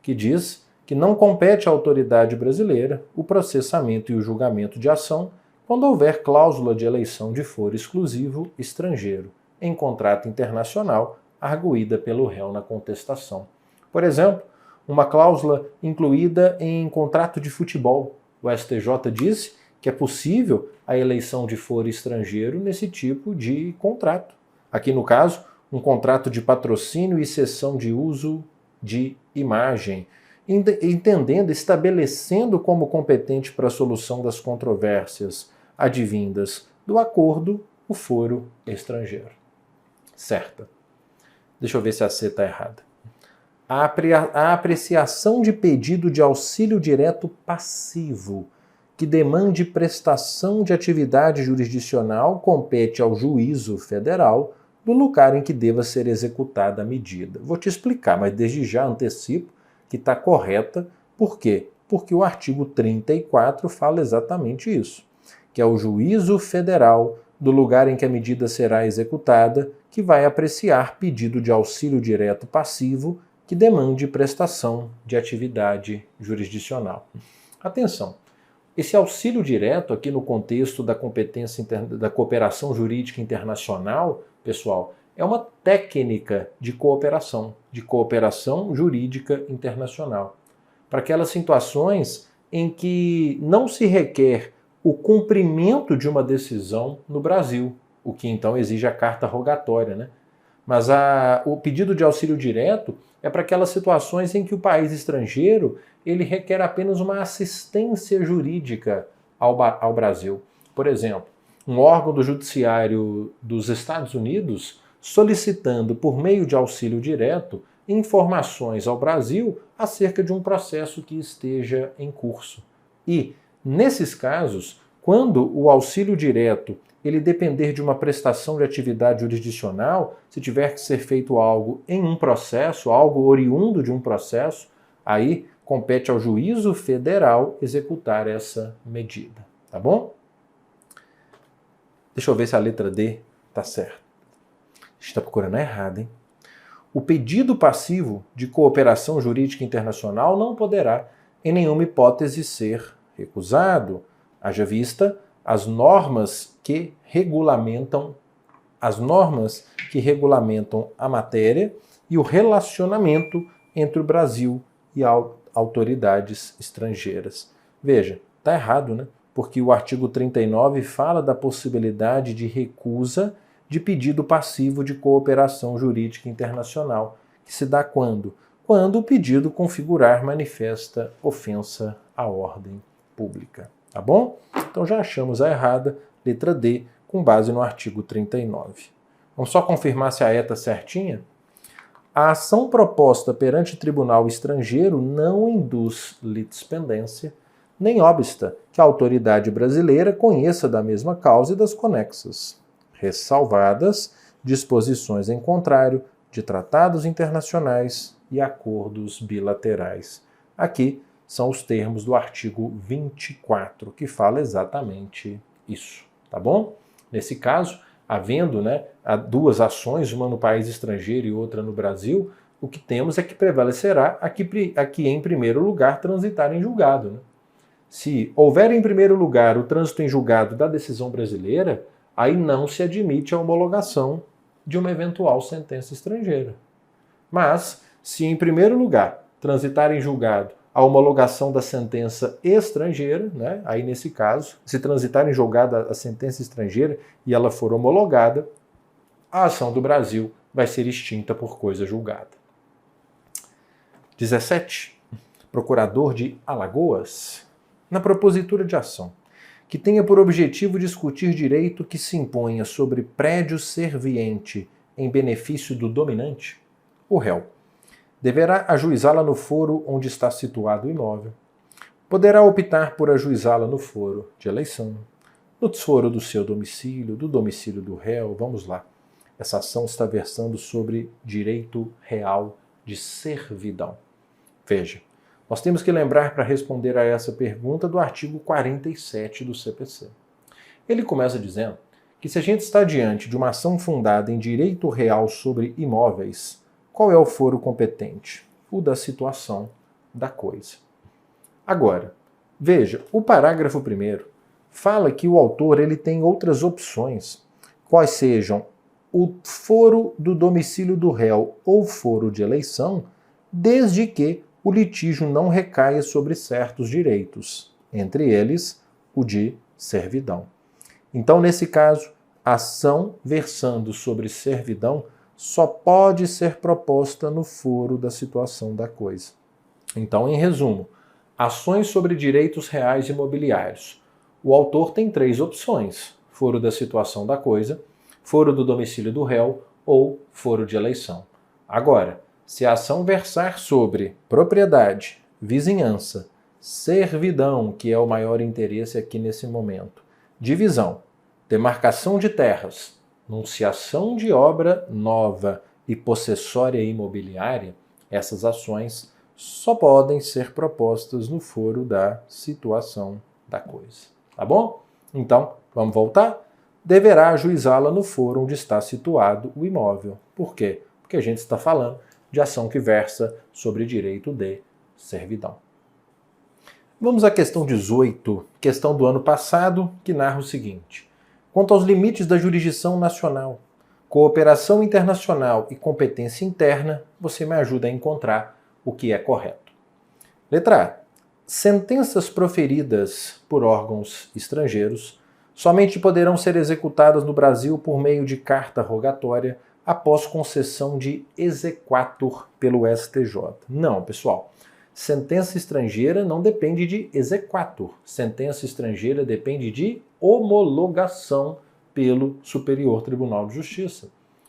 que diz que não compete à autoridade brasileira o processamento e o julgamento de ação quando houver cláusula de eleição de foro exclusivo estrangeiro em contrato internacional arguída pelo réu na contestação. Por exemplo, uma cláusula incluída em contrato de futebol. O STJ disse que é possível a eleição de foro estrangeiro nesse tipo de contrato. Aqui no caso, um contrato de patrocínio e cessão de uso de imagem, entendendo, estabelecendo como competente para a solução das controvérsias advindas do acordo o foro estrangeiro. Certa. Deixa eu ver se a C está errada. A apreciação de pedido de auxílio direto passivo que demande prestação de atividade jurisdicional compete ao juízo federal do lugar em que deva ser executada a medida. Vou te explicar, mas desde já antecipo que está correta. Por quê? Porque o artigo 34 fala exatamente isso, que é o juízo federal do lugar em que a medida será executada que vai apreciar pedido de auxílio direto passivo que demande prestação de atividade jurisdicional. Atenção, esse auxílio direto aqui no contexto da competência da cooperação jurídica internacional, pessoal, é uma técnica de cooperação jurídica internacional. Para aquelas situações em que não se requer o cumprimento de uma decisão no Brasil, o que então exige a carta rogatória, né? Mas o pedido de auxílio direto é para aquelas situações em que o país estrangeiro ele requer apenas uma assistência jurídica ao Brasil. Por exemplo, um órgão do judiciário dos Estados Unidos solicitando, por meio de auxílio direto, informações ao Brasil acerca de um processo que esteja em curso. E, nesses casos, quando o auxílio direto ele depender de uma prestação de atividade jurisdicional, se tiver que ser feito algo em um processo, algo oriundo de um processo, aí compete ao juízo federal executar essa medida, tá bom? Deixa eu ver se a letra D tá certa. A gente está procurando errado, hein? O pedido passivo de cooperação jurídica internacional não poderá, em nenhuma hipótese, ser recusado, haja vista as normas que regulamentam a matéria e o relacionamento entre o Brasil e autoridades estrangeiras. Veja, está errado, né? Porque o artigo 39 fala da possibilidade de recusa de pedido passivo de cooperação jurídica internacional, que se dá quando? Quando o pedido configurar manifesta ofensa à ordem pública. Tá bom? Então já achamos a errada, letra D, com base no artigo 39. Vamos só confirmar se a E está certinha? A ação proposta perante tribunal estrangeiro não induz litispendência, nem obsta que a autoridade brasileira conheça da mesma causa e das conexas, ressalvadas disposições em contrário de tratados internacionais e acordos bilaterais. Aqui são os termos do artigo 24, que fala exatamente isso, tá bom? Nesse caso, havendo duas ações, uma no país estrangeiro e outra no Brasil, o que temos é que prevalecerá a que em primeiro lugar transitar em julgado. Né? Se houver em primeiro lugar o trânsito em julgado da decisão brasileira, aí não se admite a homologação de uma eventual sentença estrangeira. Mas, se em primeiro lugar transitar em julgado a homologação da sentença estrangeira, né? Aí nesse caso, se transitar em julgado a sentença estrangeira e ela for homologada, a ação do Brasil vai ser extinta por coisa julgada. 17. Procurador de Alagoas. Na propositura de ação, que tenha por objetivo discutir direito que se imponha sobre prédio serviente em benefício do dominante, o réu deverá ajuizá-la no foro onde está situado o imóvel. Poderá optar por ajuizá-la no foro de eleição, no foro do seu domicílio, do domicílio do réu. Vamos lá. Essa ação está versando sobre direito real de servidão. Veja, nós temos que lembrar para responder a essa pergunta do artigo 47 do CPC. Ele começa dizendo que se a gente está diante de uma ação fundada em direito real sobre imóveis, Qual é o foro competente? O da situação da coisa. Agora, veja, o parágrafo 1º fala que o autor ele tem outras opções, quais sejam o foro do domicílio do réu ou foro de eleição, desde que o litígio não recaia sobre certos direitos, entre eles o de servidão. Então, nesse caso, a ação versando sobre servidão só pode ser proposta no foro da situação da coisa. Então, em resumo, ações sobre direitos reais imobiliários. O autor tem 3 opções: foro da situação da coisa, foro do domicílio do réu ou foro de eleição. Agora, se a ação versar sobre propriedade, vizinhança, servidão, que é o maior interesse aqui nesse momento, divisão, demarcação de terras, nunciação de obra nova e possessória imobiliária, essas ações só podem ser propostas no foro da situação da coisa. Tá bom? Então, vamos voltar? Deverá ajuizá-la no foro onde está situado o imóvel. Por quê? Porque a gente está falando de ação que versa sobre direito de servidão. Vamos à questão 18, questão do ano passado, que narra o seguinte: quanto aos limites da jurisdição nacional, cooperação internacional e competência interna, você me ajuda a encontrar o que é correto. Letra A. Sentenças proferidas por órgãos estrangeiros somente poderão ser executadas no Brasil por meio de carta rogatória após concessão de exequatur pelo STJ. Não, pessoal. Sentença estrangeira não depende de exequatur. Sentença estrangeira depende de homologação pelo Superior Tribunal de Justiça.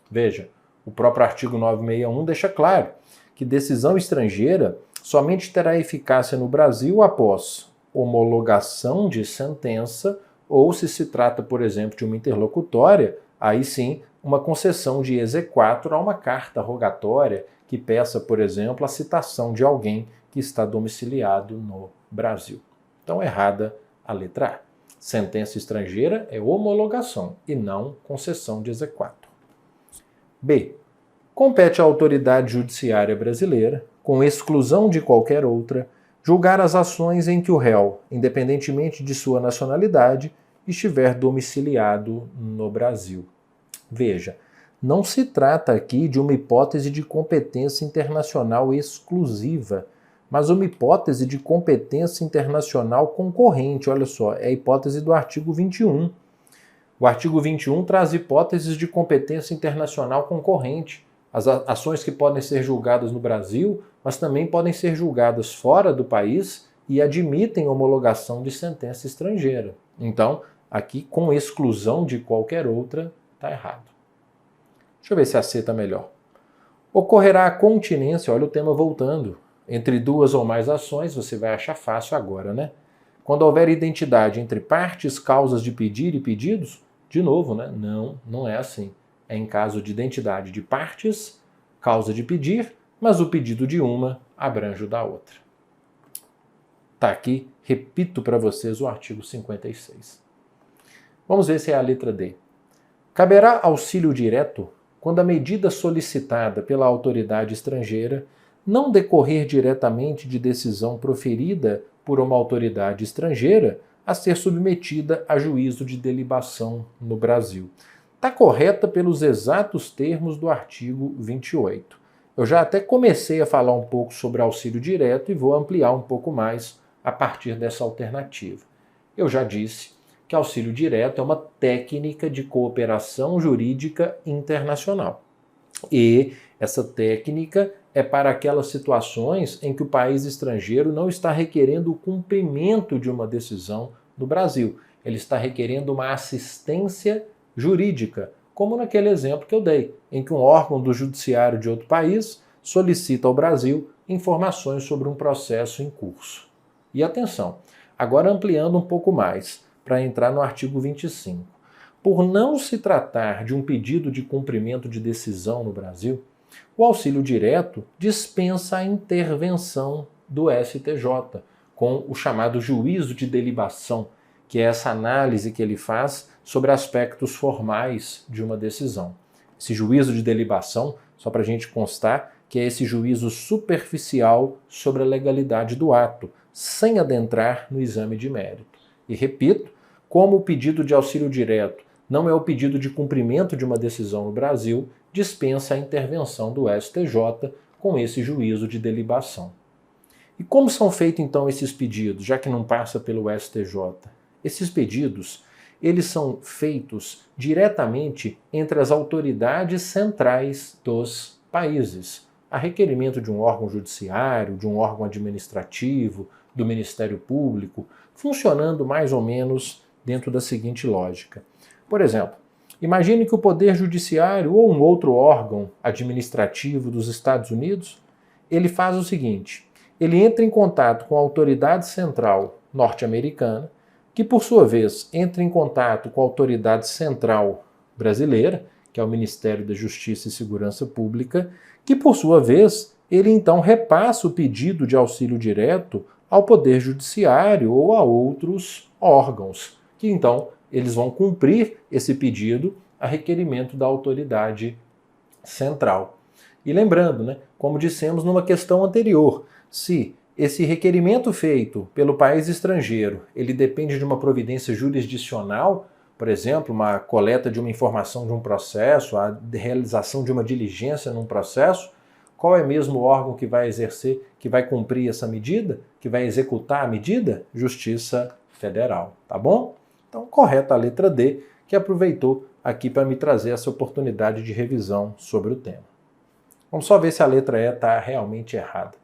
Veja, o próprio artigo 961 deixa claro que decisão estrangeira somente terá eficácia no Brasil após homologação de sentença ou, se se trata, por exemplo, de uma interlocutória, aí sim, uma concessão de exequatur a uma carta rogatória que peça, por exemplo, a citação de alguém que está domiciliado no Brasil. Então, errada a letra A. Sentença estrangeira é homologação e não concessão de exequatur. B. Compete à autoridade judiciária brasileira, com exclusão de qualquer outra, julgar as ações em que o réu, independentemente de sua nacionalidade, estiver domiciliado no Brasil. Veja, não se trata aqui de uma hipótese de competência internacional exclusiva, mas uma hipótese de competência internacional concorrente. Olha só, é a hipótese do artigo 21. O artigo 21 traz hipóteses de competência internacional concorrente. As ações que podem ser julgadas no Brasil, mas também podem ser julgadas fora do país e admitem homologação de sentença estrangeira. Então, aqui, com exclusão de qualquer outra, está errado. Deixa eu ver se a C está melhor. Ocorrerá a continência, olha o tema voltando, entre 2 ou mais ações, você vai achar fácil agora, né? Quando houver identidade entre partes, causas de pedir e pedidos, de novo, né? Não é assim. É em caso de identidade de partes, causa de pedir, mas o pedido de uma abrange o da outra. Tá aqui, repito para vocês o artigo 56. Vamos ver se é a letra D. Caberá auxílio direto quando a medida solicitada pela autoridade estrangeira não decorrer diretamente de decisão proferida por uma autoridade estrangeira a ser submetida a juízo de delibação no Brasil. Está correta pelos exatos termos do artigo 28. Eu já até comecei a falar um pouco sobre auxílio direto e vou ampliar um pouco mais a partir dessa alternativa. Eu já disse que auxílio direto é uma técnica de cooperação jurídica internacional. E essa técnica é para aquelas situações em que o país estrangeiro não está requerendo o cumprimento de uma decisão no Brasil. Ele está requerendo uma assistência jurídica, como naquele exemplo que eu dei, em que um órgão do judiciário de outro país solicita ao Brasil informações sobre um processo em curso. E atenção, agora ampliando um pouco mais, para entrar no artigo 25. Por não se tratar de um pedido de cumprimento de decisão no Brasil, o auxílio direto dispensa a intervenção do STJ, com o chamado juízo de delibação, que é essa análise que ele faz sobre aspectos formais de uma decisão. Esse juízo de delibação, só para a gente constar, que é esse juízo superficial sobre a legalidade do ato, sem adentrar no exame de mérito. E repito, como o pedido de auxílio direto não é o pedido de cumprimento de uma decisão no Brasil, dispensa a intervenção do STJ com esse juízo de delibação. E como são feitos então esses pedidos, já que não passa pelo STJ? Esses pedidos, eles são feitos diretamente entre as autoridades centrais dos países, a requerimento de um órgão judiciário, de um órgão administrativo, do Ministério Público, funcionando mais ou menos dentro da seguinte lógica. Por exemplo, imagine que o Poder Judiciário ou um outro órgão administrativo dos Estados Unidos, ele faz o seguinte, ele entra em contato com a autoridade central norte-americana, que por sua vez entra em contato com a autoridade central brasileira, que é o Ministério da Justiça e Segurança Pública, que por sua vez ele então repassa o pedido de auxílio direto ao Poder Judiciário ou a outros órgãos, que então eles vão cumprir esse pedido a requerimento da autoridade central. E lembrando, né, como dissemos numa questão anterior, se esse requerimento feito pelo país estrangeiro, ele depende de uma providência jurisdicional, por exemplo, uma coleta de uma informação de um processo, a realização de uma diligência num processo, qual é mesmo o órgão que vai exercer, que vai cumprir essa medida, que vai executar a medida? Justiça Federal, tá bom? Então, correta a letra D, que aproveitou aqui para me trazer essa oportunidade de revisão sobre o tema. Vamos só ver se a letra E está realmente errada.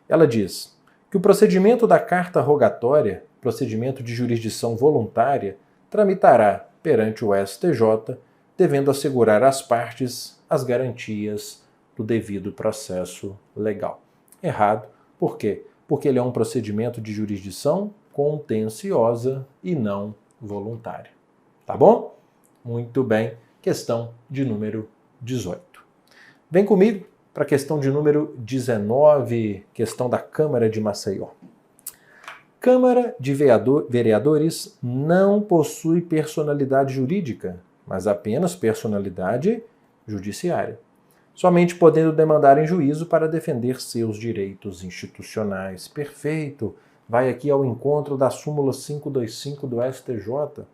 Ela diz que o procedimento da carta rogatória, procedimento de jurisdição voluntária, tramitará perante o STJ, devendo assegurar às partes as garantias do devido processo legal. Errado. Por quê? Porque ele é um procedimento de jurisdição contenciosa e não voluntária. Tá bom? Muito bem. Questão de número 18. Vem comigo para a questão de número 19, questão da Câmara de Maceió. Câmara de Vereadores não possui personalidade jurídica, mas apenas personalidade judiciária, somente podendo demandar em juízo para defender seus direitos institucionais. Perfeito! Vai aqui ao encontro da súmula 525 do STJ,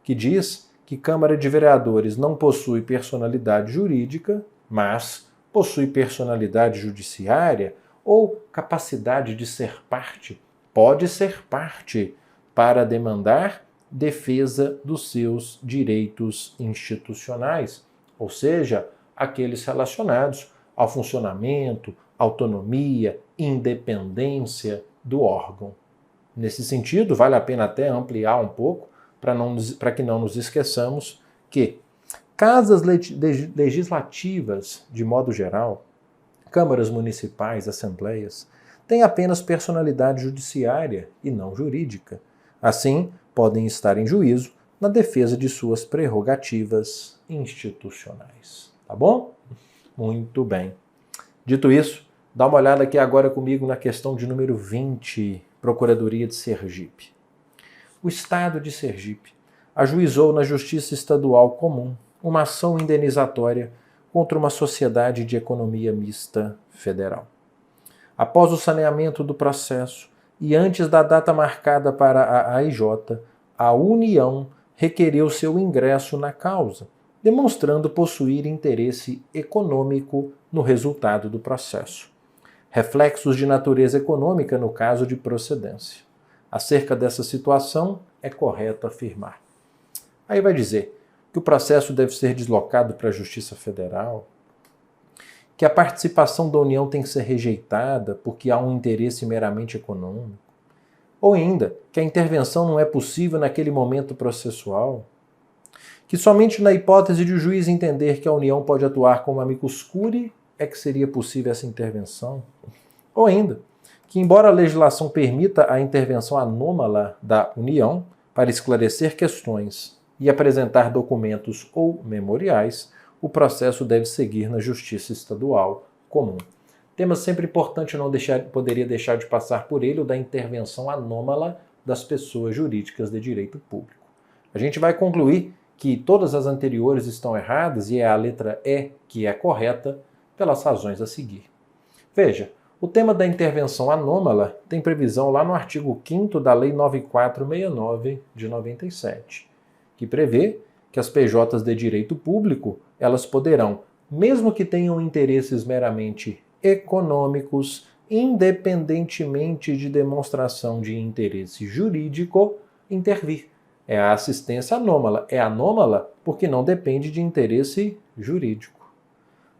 que diz que Câmara de Vereadores não possui personalidade jurídica, mas possui personalidade judiciária ou capacidade de ser parte, pode ser parte para demandar defesa dos seus direitos institucionais, ou seja, aqueles relacionados ao funcionamento, autonomia, independência do órgão. Nesse sentido, vale a pena até ampliar um pouco para que não nos esqueçamos que casas legislativas, de modo geral, câmaras municipais, assembleias, têm apenas personalidade judiciária e não jurídica. Assim, podem estar em juízo na defesa de suas prerrogativas institucionais. Tá bom? Muito bem. Dito isso, dá uma olhada aqui agora comigo na questão de número 20, Procuradoria de Sergipe. O Estado de Sergipe ajuizou na Justiça Estadual Comum uma ação indenizatória contra uma sociedade de economia mista federal. Após o saneamento do processo e antes da data marcada para a AIJ, a União requereu seu ingresso na causa, demonstrando possuir interesse econômico no resultado do processo. Reflexos de natureza econômica no caso de procedência. Acerca dessa situação, é correto afirmar. Aí vai dizer que o processo deve ser deslocado para a Justiça Federal, que a participação da União tem que ser rejeitada porque há um interesse meramente econômico, ou ainda que a intervenção não é possível naquele momento processual, que somente na hipótese de o juiz entender que a União pode atuar como amicus curiae é que seria possível essa intervenção, ou ainda que, embora a legislação permita a intervenção anômala da União para esclarecer questões e apresentar documentos ou memoriais, o processo deve seguir na Justiça Estadual Comum. Tema sempre importante, não poderia deixar de passar por ele, o da intervenção anômala das pessoas jurídicas de direito público. A gente vai concluir que todas as anteriores estão erradas e é a letra E que é correta, pelas razões a seguir. Veja, o tema da intervenção anômala tem previsão lá no artigo 5º da Lei 9469 de 97, que prevê que as PJs de direito público, elas poderão, mesmo que tenham interesses meramente econômicos, independentemente de demonstração de interesse jurídico, intervir. É a assistência anômala. É anômala porque não depende de interesse jurídico.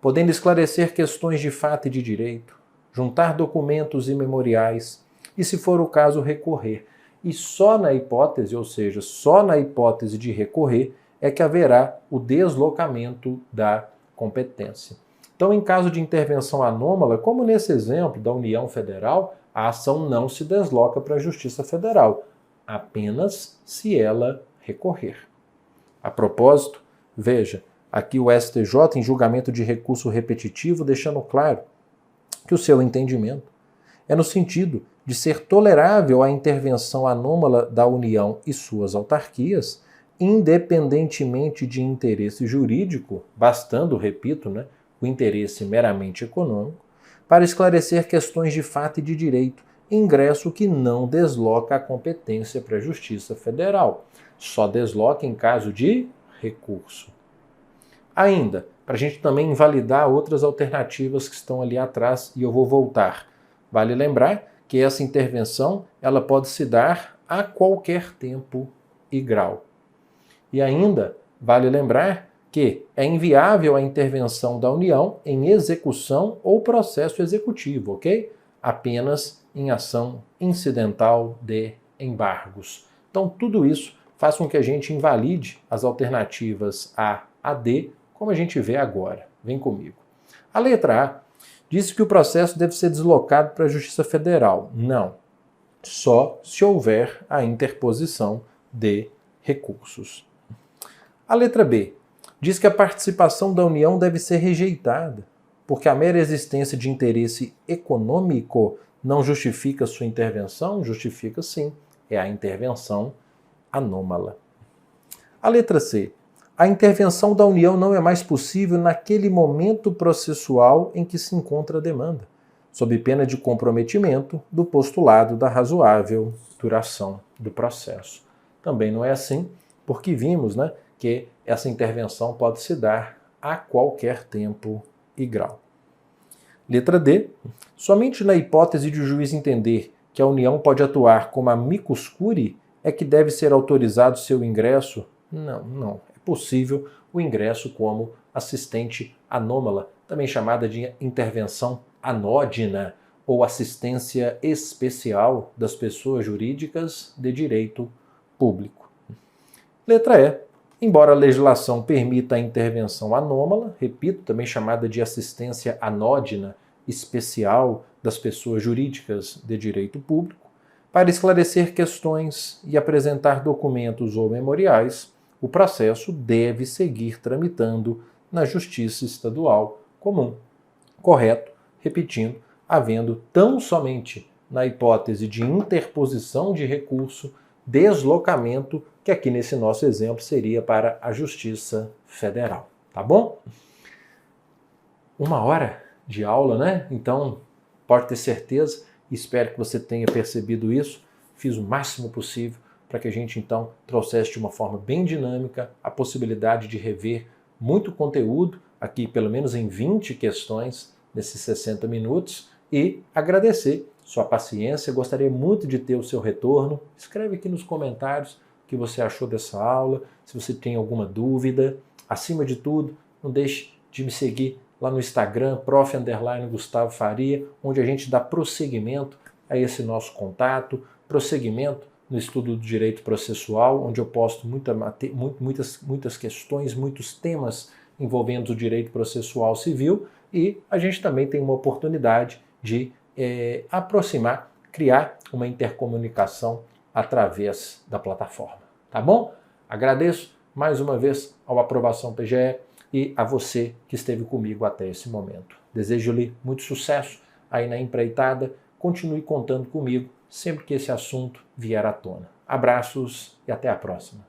Podendo esclarecer questões de fato e de direito, juntar documentos e memoriais e, se for o caso, recorrer. E só na hipótese, ou seja, só na hipótese de recorrer, é que haverá o deslocamento da competência. Então, em caso de intervenção anômala, como nesse exemplo da União Federal, a ação não se desloca para a Justiça Federal, apenas se ela recorrer. A propósito, veja, aqui o STJ, em julgamento de recurso repetitivo, deixando claro que o seu entendimento é no sentido de ser tolerável a intervenção anômala da União e suas autarquias, independentemente de interesse jurídico, bastando, repito, o interesse meramente econômico, para esclarecer questões de fato e de direito, ingresso que não desloca a competência para a Justiça Federal, só desloca em caso de recurso. Ainda, para a gente também invalidar outras alternativas que estão ali atrás, e eu vou voltar. Vale lembrar que essa intervenção ela pode se dar a qualquer tempo e grau. E ainda, vale lembrar que é inviável a intervenção da União em execução ou processo executivo, ok? Apenas em ação incidental de embargos. Então, tudo isso faz com que a gente invalide as alternativas A a D, como a gente vê agora. Vem comigo. A letra A diz que o processo deve ser deslocado para a Justiça Federal. Não. Só se houver a interposição de recursos. A letra B diz que a participação da União deve ser rejeitada, porque a mera existência de interesse econômico não justifica sua intervenção? Justifica sim. É a intervenção anômala. A letra C. A intervenção da União não é mais possível naquele momento processual em que se encontra a demanda, sob pena de comprometimento do postulado da razoável duração do processo. Também não é assim, porque vimos, que essa intervenção pode se dar a qualquer tempo e grau. Letra D. Somente na hipótese de o juiz entender que a União pode atuar como amicus curiae é que deve ser autorizado seu ingresso? Não. É possível o ingresso como assistente anômala, também chamada de intervenção anódina ou assistência especial das pessoas jurídicas de direito público. Letra E. Embora a legislação permita a intervenção anômala, repito, também chamada de assistência anódina especial das pessoas jurídicas de direito público, para esclarecer questões e apresentar documentos ou memoriais, o processo deve seguir tramitando na Justiça Estadual comum. Correto? Repetindo, havendo tão somente na hipótese de interposição de recurso, deslocamento, que aqui nesse nosso exemplo seria para a Justiça Federal. Tá bom? 1 hora de aula, Então, pode ter certeza, espero que você tenha percebido isso. Fiz o máximo possível para que a gente, então, trouxesse de uma forma bem dinâmica a possibilidade de rever muito conteúdo, aqui pelo menos em 20 questões, nesses 60 minutos, e agradecer sua paciência. Gostaria muito de ter o seu retorno. Escreve aqui nos comentários o que você achou dessa aula, se você tem alguma dúvida. Acima de tudo, não deixe de me seguir lá no Instagram, prof_Gustavo Faria, onde a gente dá prosseguimento a esse nosso contato, prosseguimento no estudo do direito processual, onde eu posto muitas questões, muitos temas envolvendo o direito processual civil, e a gente também tem uma oportunidade de aproximar, criar uma intercomunicação através da plataforma. Tá bom? Agradeço mais uma vez ao Aprovação PGE e a você que esteve comigo até esse momento. Desejo-lhe muito sucesso aí na empreitada. Continue contando comigo sempre que esse assunto vier à tona. Abraços e até a próxima.